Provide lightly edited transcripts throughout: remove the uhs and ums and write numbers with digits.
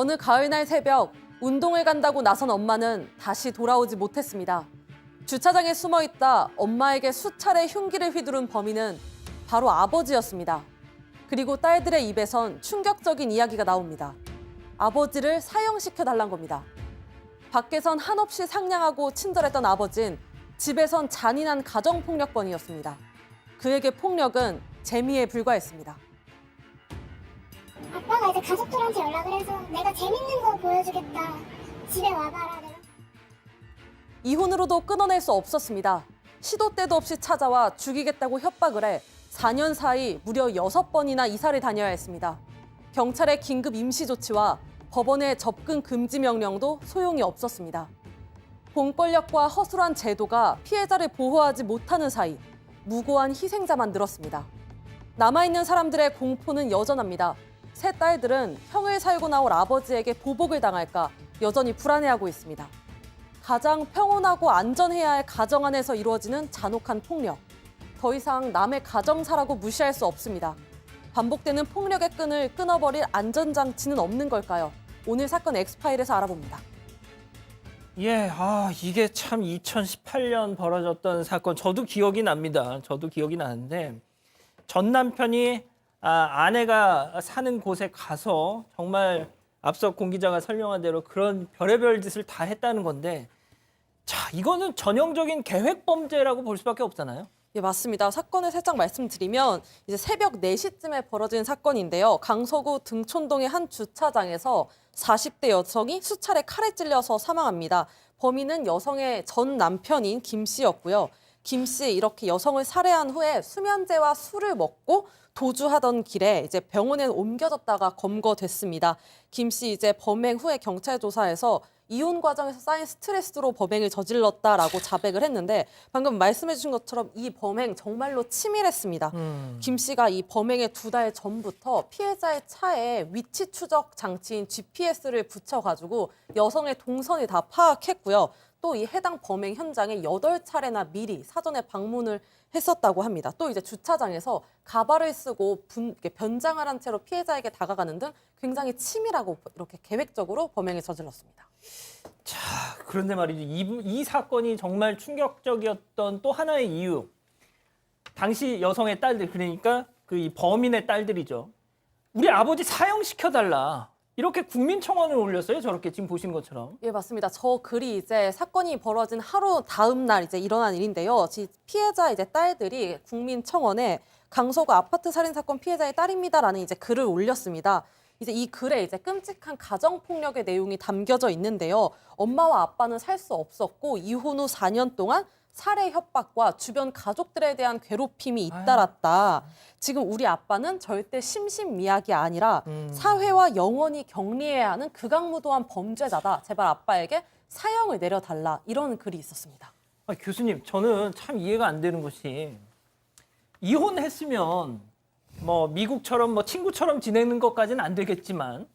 어느 가을날 새벽 운동을 간다고 나선 엄마는 다시 돌아오지 못했습니다. 주차장에 숨어 있다 엄마에게 수차례 흉기를 휘두른 범인은 바로 아버지였습니다. 그리고 딸들의 입에선 충격적인 이야기가 나옵니다. 아버지를 사형시켜달란 겁니다. 밖에선 한없이 상냥하고 친절했던 아버진 집에선 잔인한 가정폭력범이었습니다. 그에게 폭력은 재미에 불과했습니다. 아빠가 이제 가족들한테 연락을 해서 내가 재밌는 거 보여주겠다. 집에 와봐라. 내가. 이혼으로도 끊어낼 수 없었습니다. 시도 때도 없이 찾아와 죽이겠다고 협박을 해 4년 사이 무려 6번이나 이사를 다녀야 했습니다. 경찰의 긴급 임시 조치와 법원의 접근 금지 명령도 소용이 없었습니다. 공권력과 허술한 제도가 피해자를 보호하지 못하는 사이 무고한 희생자만 늘었습니다. 남아있는 사람들의 공포는 여전합니다. 세 딸들은 형을 살고 나올 아버지에게 보복을 당할까 여전히 불안해하고 있습니다. 가장 평온하고 안전해야 할 가정 안에서 이루어지는 잔혹한 폭력. 더 이상 남의 가정사라고 무시할 수 없습니다. 반복되는 폭력의 끈을 끊어버릴 안전장치는 없는 걸까요? 오늘 사건 엑스파일에서 알아봅니다. 예, 이게 참 2018년 벌어졌던 사건. 저도 기억이 납니다. 저도 기억이 나는데 전 남편이 아내가 사는 곳에 가서 정말 앞서 공 기자가 설명한 대로 그런 별의별 짓을 다 했다는 건데 자, 이거는 전형적인 계획 범죄라고 볼 수밖에 없잖아요. 예, 맞습니다. 사건을 살짝 말씀드리면 이제 새벽 4시쯤에 벌어진 사건인데요. 강서구 등촌동의 한 주차장에서 40대 여성이 수차례 칼에 찔려서 사망합니다. 범인은 여성의 전 남편인 김 씨였고요. 김 씨 이렇게 여성을 살해한 후에 수면제와 술을 먹고 도주하던 길에 이제 병원에 옮겨졌다가 검거됐습니다. 김 씨 이제 범행 후에 경찰 조사에서 이혼 과정에서 쌓인 스트레스로 범행을 저질렀다라고 자백을 했는데 방금 말씀해 주신 것처럼 이 범행 정말로 치밀했습니다. 김 씨가 이 범행의 2달 전부터 피해자의 차에 위치 추적 장치인 GPS를 붙여가지고 여성의 동선을 다 파악했고요. 또 이 해당 범행 현장에 8차례나 미리 사전에 방문을 했었다고 합니다. 또 이제 주차장에서 가발을 쓰고 이렇게 변장을 한 채로 피해자에게 다가가는 등 굉장히 치밀하고 이렇게 계획적으로 범행을 저질렀습니다. 자, 그런데 말이죠. 이 사건이 정말 충격적이었던 또 하나의 이유. 당시 여성의 딸들, 그러니까 이 범인의 딸들이죠. 우리 아버지 사형시켜달라. 이렇게 국민청원을 올렸어요. 저렇게 지금 보신 것처럼. 예, 맞습니다. 저 글이 이제 사건이 벌어진 하루 다음 날 이제 일어난 일인데요. 피해자 이제 딸들이 국민청원에 강서구 아파트 살인 사건 피해자의 딸입니다라는 이제 글을 올렸습니다. 이제 이 글에 이제 끔찍한 가정 폭력의 내용이 담겨져 있는데요. 엄마와 아빠는 살 수 없었고 이혼 후 4년 동안 살해 협박과 주변 가족들에 대한 괴롭힘이 잇따랐다. 지금 우리 아빠는 절대 심신미약이 아니라 사회와 영원히 격리해야 하는 극악무도한 범죄자다. 제발 아빠에게 사형을 내려달라. 이런 글이 있었습니다. 교수님, 저는 참 이해가 안 되는 것이 이혼했으면 뭐 미국처럼 뭐 친구처럼 지내는 것까지는 안 되겠지만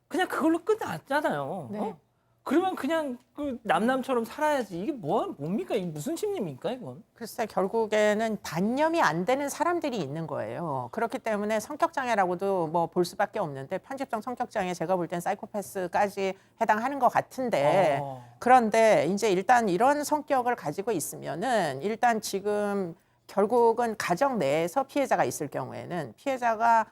그냥 그걸로 끝났잖아요. 네. 그러면 그냥 그 남남처럼 살아야지. 이게 뭡니까? 이게 무슨 심리입니까, 이건? 글쎄 결국에는 단념이 안 되는 사람들이 있는 거예요. 그렇기 때문에 성격장애라고도 뭐 볼 수밖에 없는데 편집성 성격장애 제가 볼 땐 사이코패스까지 해당하는 것 같은데 그런데 이제 일단 이런 성격을 가지고 있으면은 일단 지금 결국은 가정 내에서 피해자가 있을 경우에는 피해자가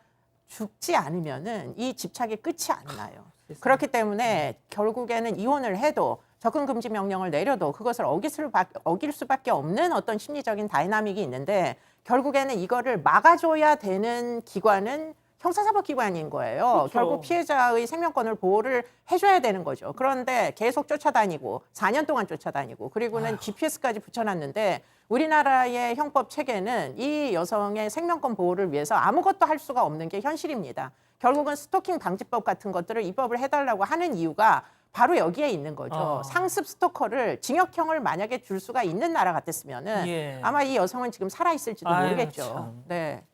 죽지 않으면은 이 집착이 끝이 안 나요. 그렇기 때문에 결국에는 이혼을 해도 접근 금지 명령을 내려도 그것을 어길 수밖에 없는 어떤 심리적인 다이나믹이 있는데 결국에는 이거를 막아줘야 되는 기관은 형사사법기관인 거예요. 그렇죠. 결국 피해자의 생명권을 보호를 해줘야 되는 거죠. 그런데 계속 쫓아다니고 4년 동안 쫓아다니고 그리고는 GPS까지 붙여놨는데 우리나라의 형법 체계는 이 여성의 생명권 보호를 위해서 아무것도 할 수가 없는 게 현실입니다. 결국은 스토킹 방지법 같은 것들을 입법을 해달라고 하는 이유가 바로 여기에 있는 거죠. 상습 스토커를 징역형을 만약에 줄 수가 있는 나라 같았으면은 아마 이 여성은 지금 살아있을지도 모르겠죠. 참. 네.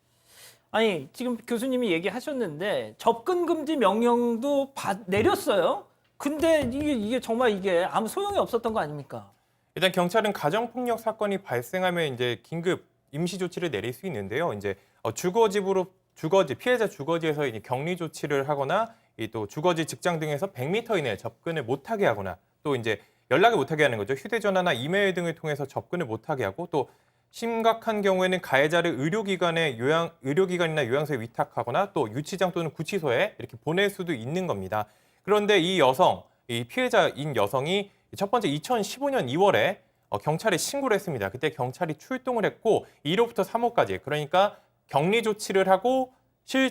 아니, 지금 교수님이 얘기하셨는데 접근 금지 명령도 내렸어요. 근데 이게 정말 이게 아무 소용이 없었던 거 아닙니까? 일단 경찰은 가정폭력 사건이 발생하면 이제 긴급 임시 조치를 내릴 수 있는데요. 이제 피해자 주거지에서 이제 격리 조치를 하거나 이 또 주거지, 직장 등에서 100m 이내에 접근을 못하게 하거나 또 이제 연락을 못하게 하는 거죠. 휴대전화나 이메일 등을 통해서 접근을 못하게 하고 또 심각한 경우에는 가해자를 의료기관이나 요양소에 위탁하거나 또 유치장 또는 구치소에 이렇게 보낼 수도 있는 겁니다. 그런데 이 피해자인 여성이 첫 번째 2015년 2월에 경찰에 신고를 했습니다. 그때 경찰이 출동을 했고 2호부터 3호까지 그러니까 격리 조치를 하고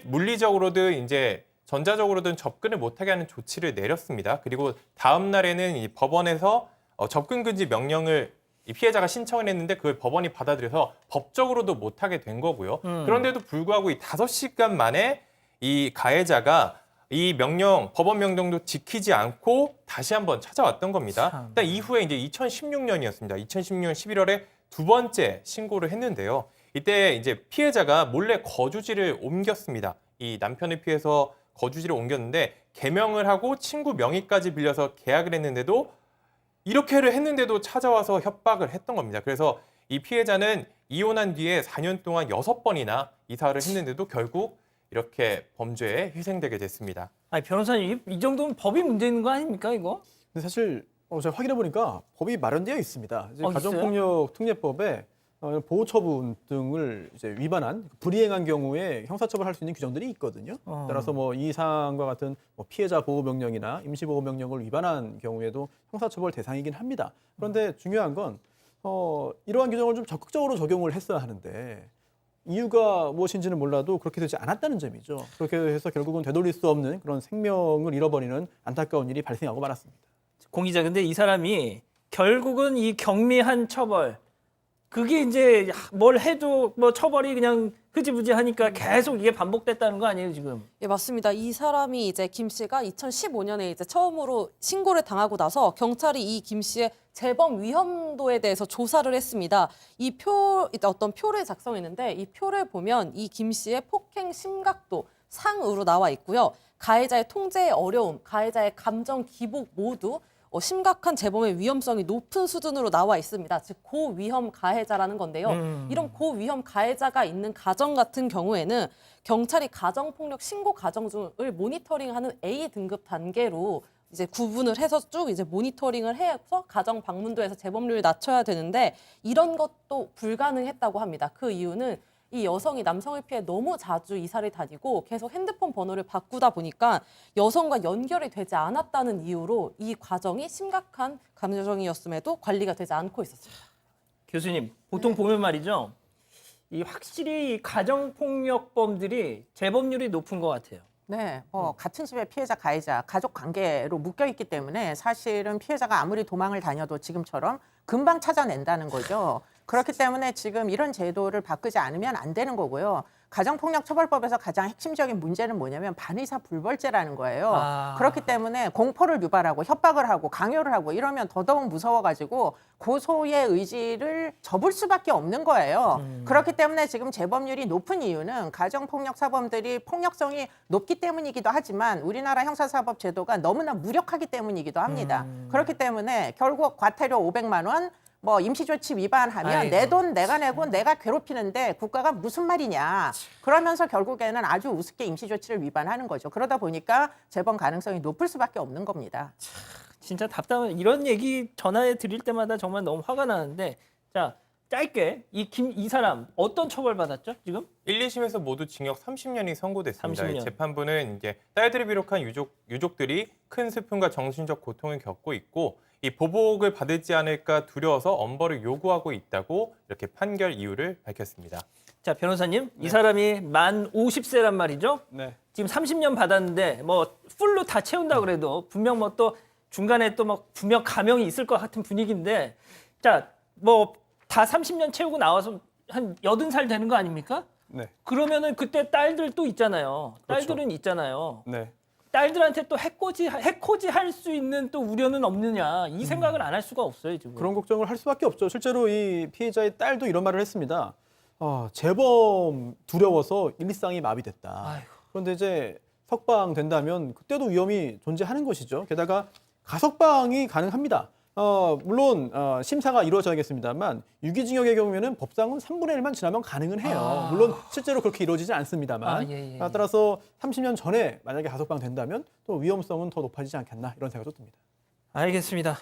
물리적으로든 이제 전자적으로든 접근을 못하게 하는 조치를 내렸습니다. 그리고 다음 날에는 이 법원에서 접근 금지 명령을 이 피해자가 신청을 했는데 그걸 법원이 받아들여서 법적으로도 못하게 된 거고요. 그런데도 불구하고 이 5시간 만에 이 가해자가 이 법원 명령도 지키지 않고 다시 한번 찾아왔던 겁니다. 일단 이후에 이제 2016년이었습니다. 2016년 11월에 두 번째 신고를 했는데요. 이때 이제 피해자가 몰래 거주지를 옮겼습니다. 이 남편을 피해서 거주지를 옮겼는데 개명을 하고 친구 명의까지 빌려서 계약을 했는데도 이렇게를 했는데도 찾아와서 협박을 했던 겁니다. 그래서 이 피해자는 이혼한 뒤에 4년 동안 6번이나 이사를 했는데도 결국 이렇게 범죄에 희생되게 됐습니다. 아니, 변호사님, 이 정도면 법이 문제 있는 거 아닙니까, 이거? 근데 사실 제가 확인해 보니까 법이 마련되어 있습니다. 이제 있어요? 가정폭력 특례법에 보호처분 등을 이제 위반한 불이행한 경우에 형사처벌할 수 있는 규정들이 있거든요. 따라서 뭐 이 사안과 같은 피해자 보호 명령이나 임시 보호 명령을 위반한 경우에도 형사처벌 대상이긴 합니다. 그런데 중요한 건 이러한 규정을 좀 적극적으로 적용을 했어야 하는데 이유가 무엇인지는 몰라도 그렇게 되지 않았다는 점이죠. 그렇게 해서 결국은 되돌릴 수 없는 그런 생명을 잃어버리는 안타까운 일이 발생하고 말았습니다. 공 기자, 근데 이 사람이 결국은 이 경미한 처벌, 그게 이제 뭘 해도 뭐 처벌이 그냥 흐지부지 하니까 계속 이게 반복됐다는 거 아니에요, 지금? 예, 맞습니다. 이 사람이 이제 김 씨가 2015년에 이제 처음으로 신고를 당하고 나서 경찰이 이 김 씨의 재범 위험도에 대해서 조사를 했습니다. 어떤 표를 작성했는데 이 표를 보면 이 김 씨의 폭행 심각도 상으로 나와 있고요. 가해자의 통제의 어려움, 가해자의 감정 기복 모두 심각한 재범의 위험성이 높은 수준으로 나와 있습니다. 즉 고위험 가해자라는 건데요. 이런 고위험 가해자가 있는 가정 같은 경우에는 경찰이 가정폭력 신고 가정을 모니터링하는 A 등급 단계로 이제 구분을 해서 쭉 이제 모니터링을 해서 가정 방문도 해서 재범률을 낮춰야 되는데 이런 것도 불가능했다고 합니다. 그 이유는 이 여성이 남성을 피해 너무 자주 이사를 다니고 계속 핸드폰 번호를 바꾸다 보니까 여성과 연결이 되지 않았다는 이유로 이 과정이 심각한 감정이었음에도 관리가 되지 않고 있었습니다. 교수님, 보통 보면 말이죠. 이 확실히 가정폭력범들이 재범률이 높은 것 같아요. 네, 같은 집의 피해자, 가해자, 가족 관계로 묶여 있기 때문에 사실은 피해자가 아무리 도망을 다녀도 지금처럼 금방 찾아낸다는 거죠. 그렇기 때문에 지금 이런 제도를 바꾸지 않으면 안 되는 거고요. 가정폭력처벌법에서 가장 핵심적인 문제는 뭐냐면 반의사 불벌죄라는 거예요. 그렇기 때문에 공포를 유발하고 협박을 하고 강요를 하고 이러면 더더욱 무서워가지고 고소의 의지를 접을 수밖에 없는 거예요. 그렇기 때문에 지금 재범률이 높은 이유는 가정폭력 사범들이 폭력성이 높기 때문이기도 하지만 우리나라 형사사법 제도가 너무나 무력하기 때문이기도 합니다. 그렇기 때문에 결국 과태료 500만 원, 뭐 임시조치 위반하면 내 돈 내가 내고 내가 괴롭히는데 국가가 무슨 말이냐. 그러면서 결국에는 아주 우습게 임시조치를 위반하는 거죠. 그러다 보니까 재범 가능성이 높을 수밖에 없는 겁니다. 진짜 답답한 이런 얘기 전화해 드릴 때마다 정말 너무 화가 나는데 자 짧게 이 사람 어떤 처벌 받았죠 지금? 1, 2심에서 모두 징역 30년이 선고됐습니다. 30년. 이 재판부는 이제 딸들을 비롯한 유족들이 큰 슬픔과 정신적 고통을 겪고 있고 이 보복을 받을지 않을까 두려워서 엄벌을 요구하고 있다고 이렇게 판결 이유를 밝혔습니다. 자 변호사님 이 사람이 만 50세란 말이죠? 네. 지금 30년 받았는데 뭐 풀로 다 채운다 그래도 분명 뭐 또 중간에 또 막 분명 감형이 있을 것 같은 분위기인데 자 뭐 다 30년 채우고 나와서 한 80살 되는 거 아닙니까? 네. 그러면은 그때 딸들 또 있잖아요. 그렇죠. 딸들은 있잖아요. 네. 딸들한테 또 해코지 할 수 있는 또 우려는 없느냐 이 생각을 안 할 수가 없어요 지금. 그런 걱정을 할 수밖에 없죠. 실제로 이 피해자의 딸도 이런 말을 했습니다. 재범 두려워서 일상이 마비됐다. 아이고. 그런데 이제 석방된다면 그때도 위험이 존재하는 것이죠. 게다가 가석방이 가능합니다. 물론 심사가 이루어져야겠습니다만 유기징역의 경우에는 법상은 3분의 1만 지나면 가능은 해요. 물론 실제로 그렇게 이루어지지 않습니다만 따라서 30년 전에 만약에 가석방 된다면 또 위험성은 더 높아지지 않겠나 이런 생각도 듭니다. 알겠습니다.